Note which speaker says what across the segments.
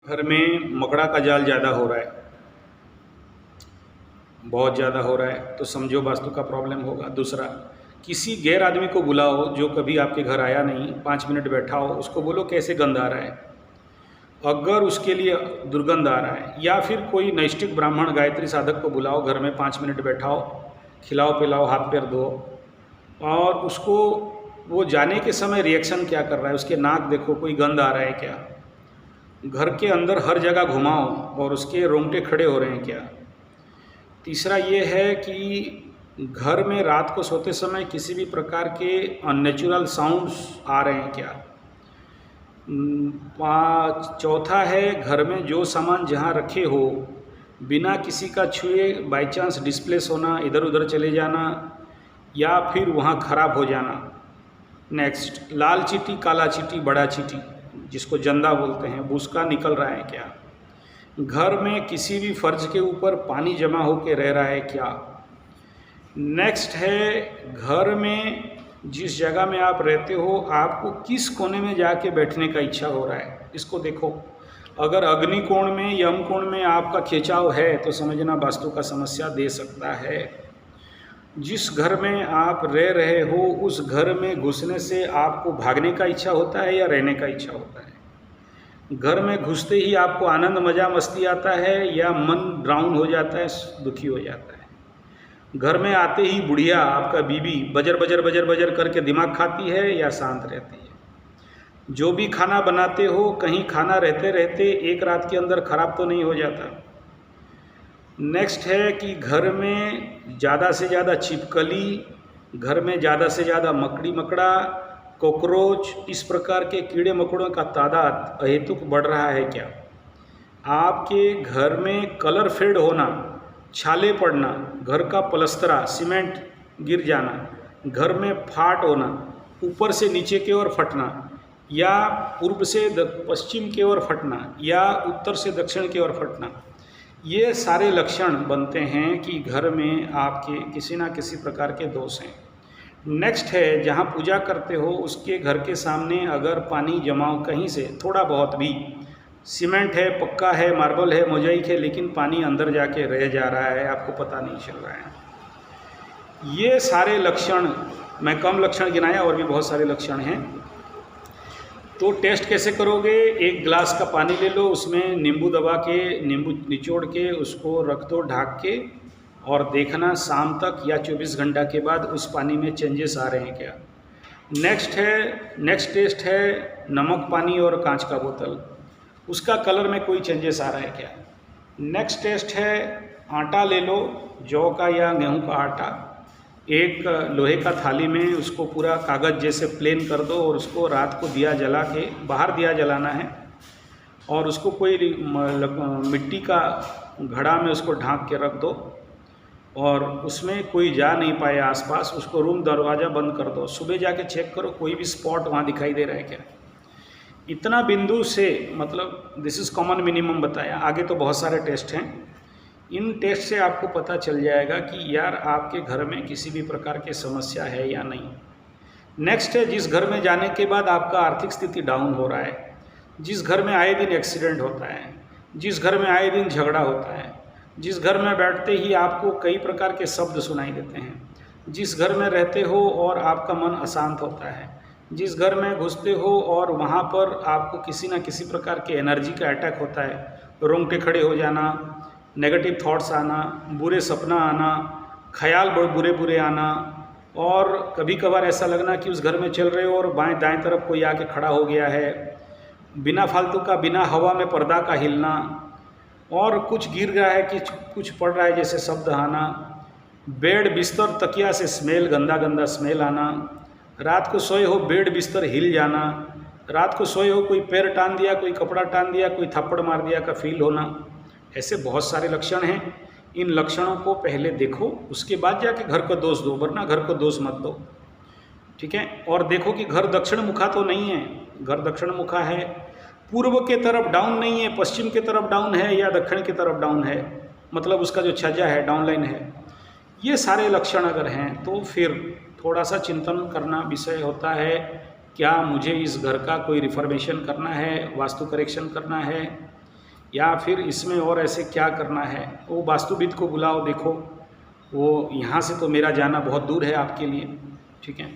Speaker 1: घर में मकड़ा का जाल ज़्यादा हो रहा है, बहुत ज़्यादा हो रहा है, तो समझो वास्तु का प्रॉब्लम होगा। दूसरा, किसी गैर आदमी को बुलाओ जो कभी आपके घर आया नहीं, 5 मिनट बैठा हो, उसको बोलो कैसे गंध आ रहा है। अगर उसके लिए दुर्गंध आ रहा है, या फिर कोई नैष्ठिक ब्राह्मण गायत्री साधक को बुलाओ, घर में 5 मिनट बैठाओ, खिलाओ पिलाओ, हाथ पैर धो, और उसको वो जाने के समय रिएक्शन क्या कर रहा है, उसके नाक देखो कोई गंध आ रहा है क्या, घर के अंदर हर जगह घुमाओ और उसके रोंगटे खड़े हो रहे हैं क्या। तीसरा ये है कि घर में रात को सोते समय किसी भी प्रकार के अननेचुरल साउंड्स आ रहे हैं क्या। चौथा है, घर में जो सामान जहाँ रखे हो बिना किसी का छुए बाई चांस डिस्प्लेस होना, इधर उधर चले जाना, या फिर वहाँ खराब हो जाना। नेक्स्ट, लाल चींटी, काला चींटी, बड़ा चींटी जिसको जंदा बोलते हैं, उसका निकल रहा है क्या। घर में किसी भी फर्श के ऊपर पानी जमा होकर रह रहा है क्या। नेक्स्ट है, घर में जिस जगह में आप रहते हो आपको किस कोने में जाके बैठने का इच्छा हो रहा है, इसको देखो। अगर अग्नि कोण में, यम कोण में आपका खिंचाव है तो समझना वास्तु का समस्या दे सकता है। जिस घर में आप रह रहे हो उस घर में घुसने से आपको भागने का इच्छा होता है या रहने का इच्छा होता है। घर में घुसते ही आपको आनंद मज़ा मस्ती आता है या मन डाउन हो जाता है, दुखी हो जाता है। घर में आते ही बुढ़िया आपका बीबी बजर बजर बजर बजर करके दिमाग खाती है या शांत रहती है। जो भी खाना बनाते हो, कहीं खाना रहते रहते एक रात के अंदर ख़राब तो नहीं हो जाता। नेक्स्ट है कि घर में ज़्यादा से ज़्यादा छिपकली, घर में ज़्यादा से ज़्यादा मकड़ी मकड़ा, कॉकरोच, इस प्रकार के कीड़े मकोड़ों का तादाद अहेतुक बढ़ रहा है क्या। आपके घर में कलर फेड होना, छाले पड़ना, घर का पलस्तरा सीमेंट गिर जाना, घर में फाट होना, ऊपर से नीचे की ओर फटना, या पूर्व से पश्चिम की ओर फटना, या उत्तर से दक्षिण की ओर फटना, ये सारे लक्षण बनते हैं कि घर में आपके किसी ना किसी प्रकार के दोष हैं। नेक्स्ट है, जहाँ पूजा करते हो उसके घर के सामने अगर पानी जमाव कहीं से थोड़ा बहुत भी, सीमेंट है, पक्का है, मार्बल है, मोजाइक है, लेकिन पानी अंदर जाके रह जा रहा है, आपको पता नहीं चल रहा है। ये सारे लक्षण, मैं कम लक्षण गिनाया, और भी बहुत सारे लक्षण हैं। तो टेस्ट कैसे करोगे, एक गिलास का पानी ले लो, उसमें नींबू दबा के, नींबू निचोड़ के उसको रख दो ढक के, और देखना शाम तक या 24 घंटा के बाद उस पानी में चेंजेस आ रहे हैं क्या। नेक्स्ट टेस्ट है नमक पानी और कांच का बोतल, उसका कलर में कोई चेंजेस आ रहा है क्या। नेक्स्ट टेस्ट है आटा ले लो, जौ का या गेहूं का आटा, एक लोहे का थाली में उसको पूरा कागज़ जैसे प्लेन कर दो, और उसको रात को दिया जला के, बाहर दिया जलाना है, और उसको कोई मिट्टी का घड़ा में उसको ढाँक के रख दो, और उसमें कोई जा नहीं पाए आसपास, उसको रूम दरवाज़ा बंद कर दो। सुबह जाके चेक करो कोई भी स्पॉट वहाँ दिखाई दे रहा है क्या। इतना बिंदु से, मतलब दिस इज़ कॉमन मिनिमम बताया, आगे तो बहुत सारे टेस्ट हैं। इन टेस्ट से आपको पता चल जाएगा कि यार आपके घर में किसी भी प्रकार की समस्या है या नहीं। नेक्स्ट है, जिस घर में जाने के बाद आपका आर्थिक स्थिति डाउन हो रहा है, जिस घर में आए दिन एक्सीडेंट होता है, जिस घर में आए दिन झगड़ा होता है, जिस घर में बैठते ही आपको कई प्रकार के शब्द सुनाई देते हैं, जिस घर में रहते हो और आपका मन अशांत होता है, जिस घर में घुसते हो और वहाँ पर आपको किसी न किसी प्रकार के एनर्जी का अटैक होता है, रोंगटे खड़े हो जाना, नेगेटिव थॉट्स आना, बुरे सपना आना, ख्याल बुरे बुरे आना, और कभी कभार ऐसा लगना कि उस घर में चल रहे हो और बाएं दाएं तरफ कोई आके खड़ा हो गया है, बिना फालतू का, बिना हवा में पर्दा का हिलना, और कुछ गिर रहा है कि कुछ पड़ रहा है जैसे शब्द आना, बेड बिस्तर तकिया से स्मेल, गंदा गंदा स्मेल आना, रात को सोए हो बेड बिस्तर हिल जाना, रात को सोए हो कोई पैर टान दिया, कोई कपड़ा टान दिया, कोई थप्पड़ मार दिया का फील होना, ऐसे बहुत सारे लक्षण हैं। इन लक्षणों को पहले देखो, उसके बाद जाके घर को दोष दो, वरना घर को दोष मत दो, ठीक है। और देखो कि घर दक्षिण मुखा तो नहीं है, घर दक्षिण मुखा है, पूर्व के तरफ डाउन नहीं है, पश्चिम के तरफ डाउन है, या दक्षिण की तरफ डाउन है, मतलब उसका जो छज्जा है डाउनलाइन है। ये सारे लक्षण अगर हैं तो फिर थोड़ा सा चिंतन करना विषय होता है, क्या मुझे इस घर का कोई रिफॉर्मेशन करना है, वास्तु करेक्शन करना है, या फिर इसमें और ऐसे क्या करना है, वो वास्तुविद को बुलाओ, देखो। वो यहाँ से तो मेरा जाना बहुत दूर है आपके लिए, ठीक है।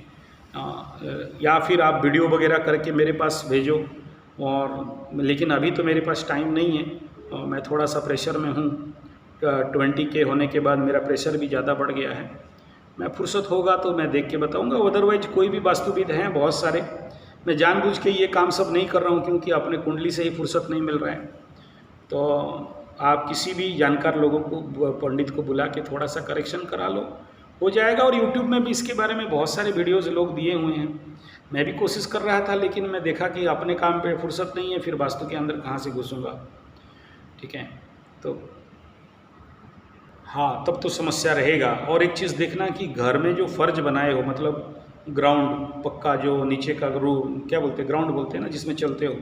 Speaker 1: या फिर आप वीडियो वगैरह करके मेरे पास भेजो। और लेकिन अभी तो मेरे पास टाइम नहीं है, और मैं थोड़ा सा प्रेशर में हूँ। 20K होने के बाद मेरा प्रेशर भी ज़्यादा बढ़ गया है। मैं फुर्सत होगा तो मैं देख के बताऊंगा। अदरवाइज कोई भी वास्तुविद हैं बहुत सारे, मैं जानबूझ के ये काम सब नहीं कर रहा हूँ क्योंकि अपने कुंडली से ही फुर्सत नहीं मिल रहा है। तो आप किसी भी जानकार लोगों को, पंडित को बुला के थोड़ा सा करेक्शन करा लो, हो जाएगा। और यूट्यूब में भी इसके बारे में बहुत सारे वीडियोज़ लोग दिए हुए हैं। मैं भी कोशिश कर रहा था, लेकिन मैं देखा कि अपने काम पे फुर्सत नहीं है, फिर वास्तु के अंदर कहाँ से घुसूँगा, ठीक है। तो हाँ, तब तो समस्या रहेगा। और एक चीज़ देखना कि घर में जो फर्ज बनाए हो, मतलब ग्राउंड पक्का, जो नीचे का रूम क्या बोलते हैं, ग्राउंड बोलते हैं ना, जिसमें चलते हो,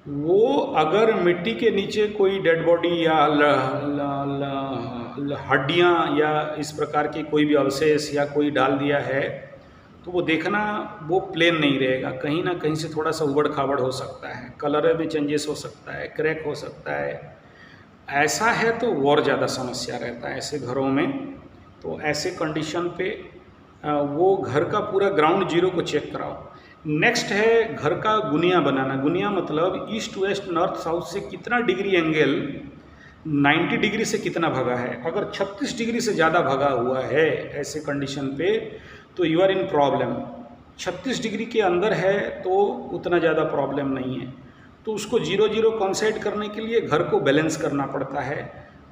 Speaker 1: वो अगर मिट्टी के नीचे कोई डेड बॉडी या हड्डियाँ या इस प्रकार के कोई भी अवशेष या कोई डाल दिया है, तो वो देखना वो प्लेन नहीं रहेगा, कहीं ना कहीं से थोड़ा सा उबड़ खाबड़ हो सकता है, कलर में चेंजेस हो सकता है, क्रैक हो सकता है। ऐसा है तो और ज़्यादा समस्या रहता है ऐसे घरों में। तो ऐसे कंडीशन पे वो घर का पूरा ग्राउंड जीरो को चेक कराओ। नेक्स्ट है घर का गुनिया बनाना। गुनिया मतलब ईस्ट वेस्ट नॉर्थ साउथ से कितना डिग्री एंगल 90 डिग्री से कितना भगा है। अगर 36 डिग्री से ज़्यादा भगा हुआ है ऐसे कंडीशन पे, तो you are in problem. 36 degree के अंदर है तो उतना ज़्यादा प्रॉब्लम नहीं है। तो उसको 0-0 कॉन्साइड करने के लिए घर को बैलेंस करना पड़ता है।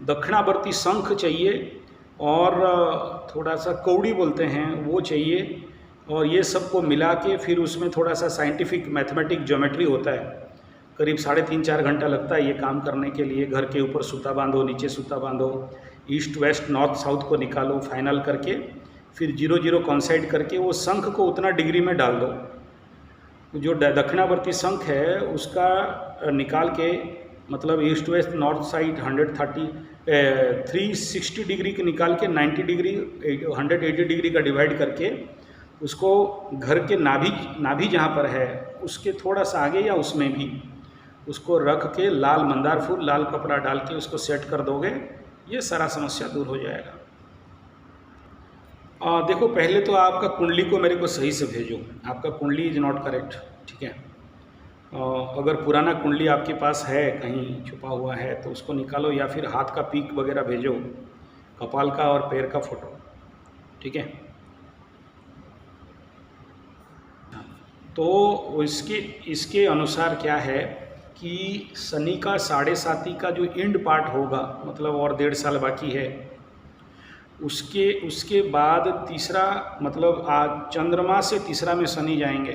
Speaker 1: दक्षिणावर्ती शंख चाहिए, और थोड़ा सा कौड़ी बोलते हैं वो चाहिए, और ये सबको मिला के फिर उसमें थोड़ा सा साइंटिफिक मैथमेटिक ज्योमेट्री होता है। करीब 3.5-4 घंटा लगता है ये काम करने के लिए। घर के ऊपर सूता बांधो, नीचे सूता बांधो, ईस्ट वेस्ट नॉर्थ साउथ को निकालो, फाइनल करके फिर 0-0 कॉन्साइड करके वो शंख को उतना डिग्री में डाल दो। जो दक्षिणावर्ती शंख है उसका निकाल के, मतलब east west north side 360 degree के निकाल के 90 डिग्री 180 डिग्री का डिवाइड करके उसको घर के नाभि जहाँ पर है उसके थोड़ा सा आगे या उसमें भी उसको रख के लाल मंदार फूल, लाल कपड़ा डाल के उसको सेट कर दोगे, ये सारा समस्या दूर हो जाएगा। देखो, पहले तो आपका कुंडली को मेरे को सही से भेजो। आपका कुंडली इज नॉट करेक्ट, ठीक है। अगर पुराना कुंडली आपके पास है, कहीं छुपा हुआ है, तो उसको निकालो, या फिर हाथ का पीक वगैरह भेजो, कपाल का और पैर का फोटो, ठीक है। तो इसके अनुसार क्या है कि शनि का 7.5 का जो एंड पार्ट होगा, मतलब और 1.5 साल बाकी है, उसके बाद तीसरा, मतलब आज चंद्रमा से तीसरा में शनि जाएंगे,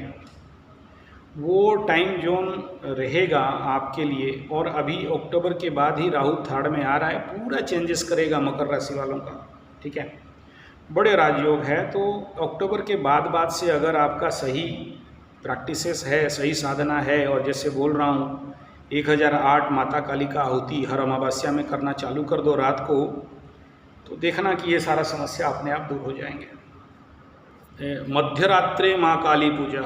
Speaker 1: वो टाइम जोन रहेगा आपके लिए। और अभी अक्टूबर के बाद ही राहु थर्ड में आ रहा है, पूरा चेंजेस करेगा मकर राशि वालों का, ठीक है। बड़े राजयोग है। तो अक्टूबर के बाद से अगर आपका सही प्रैक्टिसेस है, सही साधना है, और जैसे बोल रहा हूँ 1008 माता काली का आहुति हर अमावस्या में करना चालू कर दो रात को, तो देखना कि ये सारा समस्या अपने आप दूर हो जाएंगे। मध्यरात्रे माँ काली पूजा।